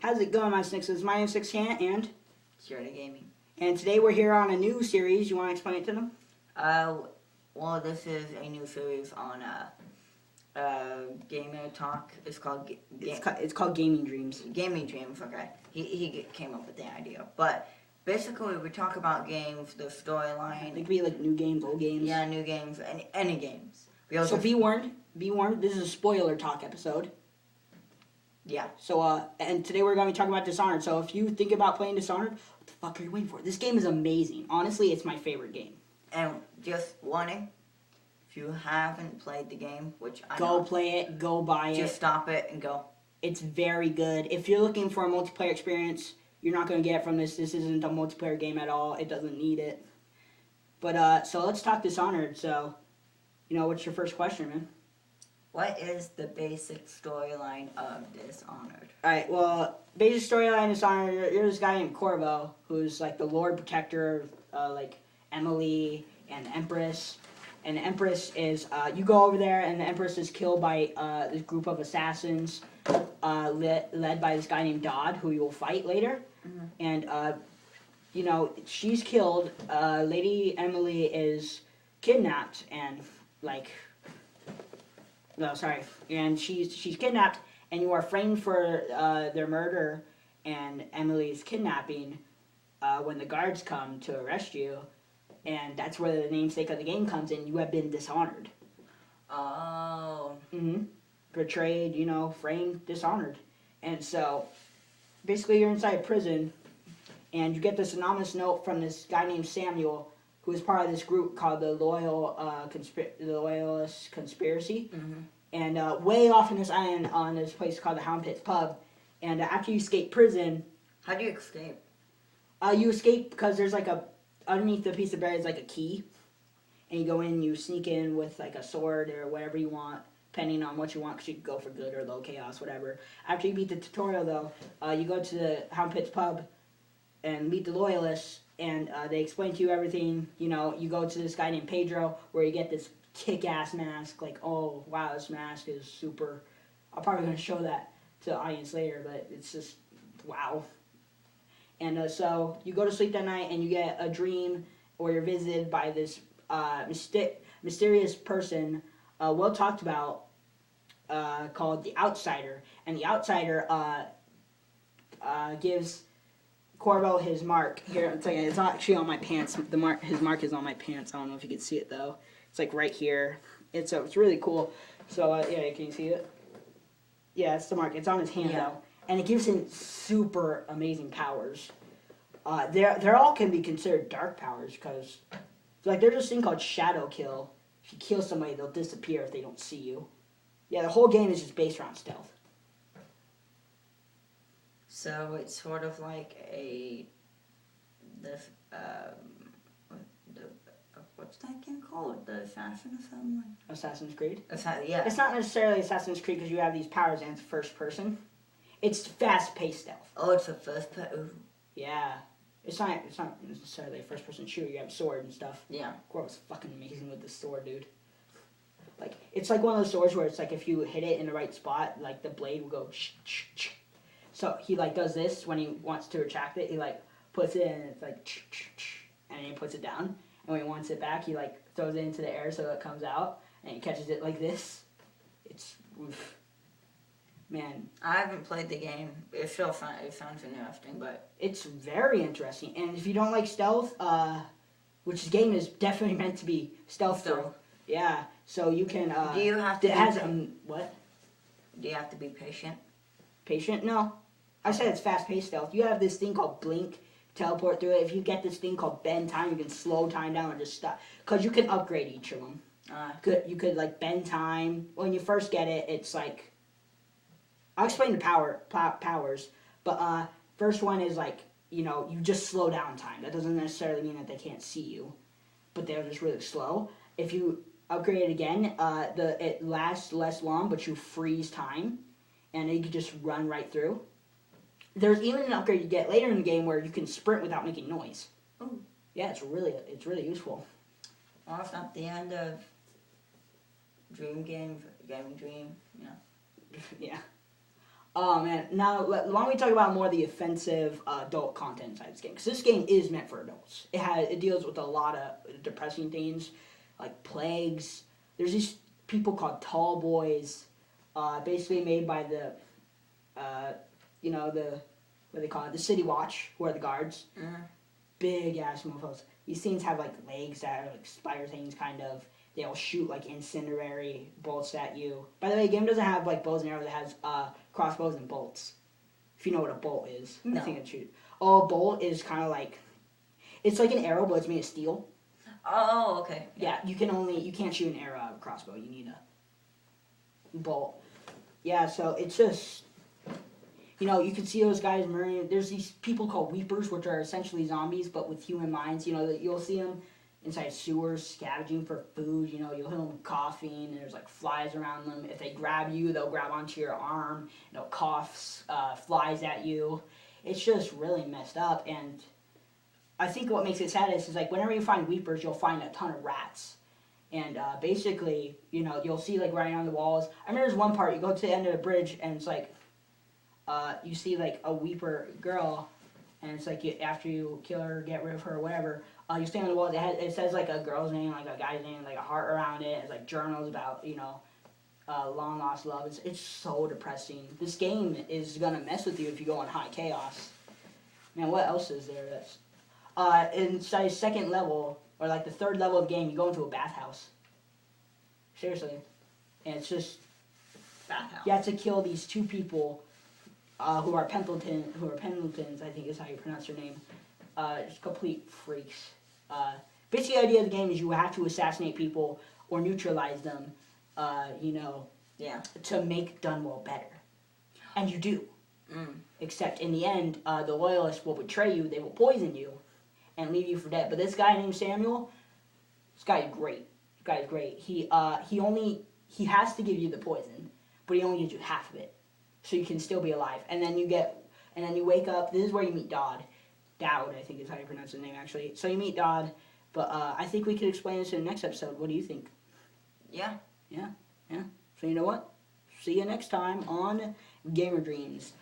How's it going, my Sixes? My name's Six Chan, and Zero Gaming. And today we're here on a new series. You want to explain it to them? Well, this is a new series on gamer talk. It's called It's called Gaming Dreams. Gaming Dreams. Okay, he came up with the idea, but basically we talk about games, the storyline. It could be like new games, old games. Yeah, new games, any games. So be warned. Be warned. This is a spoiler talk episode. Yeah. So and today we're going to be talking about Dishonored. So if you think about playing Dishonored, what the fuck are you waiting for? This game is amazing. Honestly, it's my favorite game. And just warning, if you haven't played the game, which I go play it, go buy it. Just stop it and go. It's very good. If you're looking for a multiplayer experience, you're not going to get it from this. This isn't a multiplayer game at all. It doesn't need it. But so let's talk Dishonored. So, what's your first question, man? What is the basic storyline of Dishonored? Alright, well, basic storyline of Dishonored, you're this guy named Corvo, who's like the Lord Protector of like Emily and the Empress. And the Empress is, you go over there and the Empress is killed by this group of assassins led by this guy named Dodd, who you will fight later. Mm-hmm. And, she's killed. Lady Emily is kidnapped and and she's kidnapped, and you are framed for their murder and Emily's kidnapping when the guards come to arrest you, and that's where the namesake of the game comes in. You have been dishonored. Oh. Mm-hmm. Betrayed, framed, dishonored. And so, basically you're inside prison, and you get this anonymous note from this guy named Samuel, who is part of this group called the Loyalist Conspiracy. Mm-hmm. And way off in this island on this place called the Hound Pits Pub. And after you escape prison... How do you escape? You escape because there's underneath the piece of bread is like a key. And you go in, you sneak in with like a sword or whatever you want, depending on what you want, because you can go for good or low chaos, whatever. After you beat the tutorial, though, you go to the Hound Pits Pub and meet the Loyalists. And they explain to you everything. You go to this guy named Pedro, where you get this kick-ass mask. Like, oh, wow, this mask is super... I'm probably going to show that to the audience later, but it's just, wow. And so you go to sleep that night, and you get a dream, or you're visited by this mysterious person, well talked about, called the Outsider. And the Outsider gives... Corvo his mark. Here, I'm telling you, it's actually on my pants. His mark is on my pants. I don't know if you can see it though. It's like right here. It's really cool. So yeah, can you see it? Yeah, it's the mark. It's on his hand though, and it gives him super amazing powers. They're all can be considered dark powers because, there's this thing called Shadow Kill. If you kill somebody, they'll disappear if they don't see you. Yeah, the whole game is just based around stealth. So it's sort of like what's that game called? The Assassin or something? Assassin's Creed? Yeah. It's not necessarily Assassin's Creed because you have these powers and it's first person. It's fast-paced stealth. Oh, it's a first person? Yeah. It's not necessarily a first-person shooter. You have a sword and stuff. Yeah. Corvo's fucking amazing with this sword, dude. It's like one of those swords where it's like if you hit it in the right spot, the blade will go ch. So he does this when he wants to retract it. He puts it in and it's and then he puts it down. And when he wants it back, he throws it into the air so it comes out and he catches it like this. It's oof. Man. I haven't played the game. It sounds interesting, but it's very interesting. And if you don't like stealth, which the game is definitely meant to be stealth. Yeah. So you can. Do you have to? What? Do you have to be patient? Patient? No. I said it's fast-paced stealth. You have this thing called Blink, teleport through it. If you get this thing called Bend Time, you can slow time down or just stop. Because you can upgrade each of them. You could bend time. When you first get it, it's I'll explain the powers. But first one is you just slow down time. That doesn't necessarily mean that they can't see you. But they're just really slow. If you upgrade it again, it lasts less long, but you freeze time. And then you can just run right through. There's even an upgrade you get later in the game where you can sprint without making noise. Oh. Yeah, it's really useful. Well, it's not the end of Gaming Dream, Yeah. Oh man, now why don't we talk about more of the offensive adult content inside this game? Because this game is meant for adults. It deals with a lot of depressing things, like plagues. There's these people called tall boys, basically made by the, the what do they call it, the City Watch, who are the guards. Big ass mofos. These things have like legs that are like spider things, kind of. They'll shoot like incendiary bolts at you. By the way, the game doesn't have like bows and arrows. It has crossbows and bolts. If you know what a bolt is, no. I think it shoot. Oh, a bolt is kind of like, it's like an arrow, but it's made of steel. Oh, okay. Yeah, you can't shoot an arrow out of a crossbow. You need a bolt. Yeah, so it's just, you can see those guys murdering. There's these people called weepers, which are essentially zombies, but with human minds. You'll see them inside sewers scavenging for food. You'll hear them coughing, and there's like flies around them. If they grab you, they'll grab onto your arm, and they'll cough flies at you. It's just really messed up, and I think what makes it sad is like whenever you find weepers, you'll find a ton of rats. And basically, you'll see like writing on the walls. I remember there's one part, you go to the end of the bridge, and it's like, you see like a weeper girl, and it's like after you kill her, get rid of her, or whatever, you stand on the wall. It says like a girl's name, like a guy's name, like a heart around it. It's like journals about long lost love. It's so depressing. This game is gonna mess with you if you go on high chaos. Man, what else is there? That's inside second level or like the third level of the game, you go into a bathhouse. Seriously, and it's just Bathhouse. you have to kill these two people. Who are Pendletons, I think is how you pronounce their name. Just complete freaks. Basically, the idea of the game is you have to assassinate people or neutralize them, to make Dunwall better. And you do. Except in the end, the loyalists will betray you, they will poison you, and leave you for dead. But this guy named Samuel, this guy is great. This guy is great. He has to give you the poison, but he only gives you half of it. So you can still be alive. And then you wake up. This is where you meet Dodd. Dowd, I think is how you pronounce his name, actually. So you meet Dodd, but I think we could explain this in the next episode. What do you think? Yeah. Yeah. So you know what? See you next time on Gamer Dreams.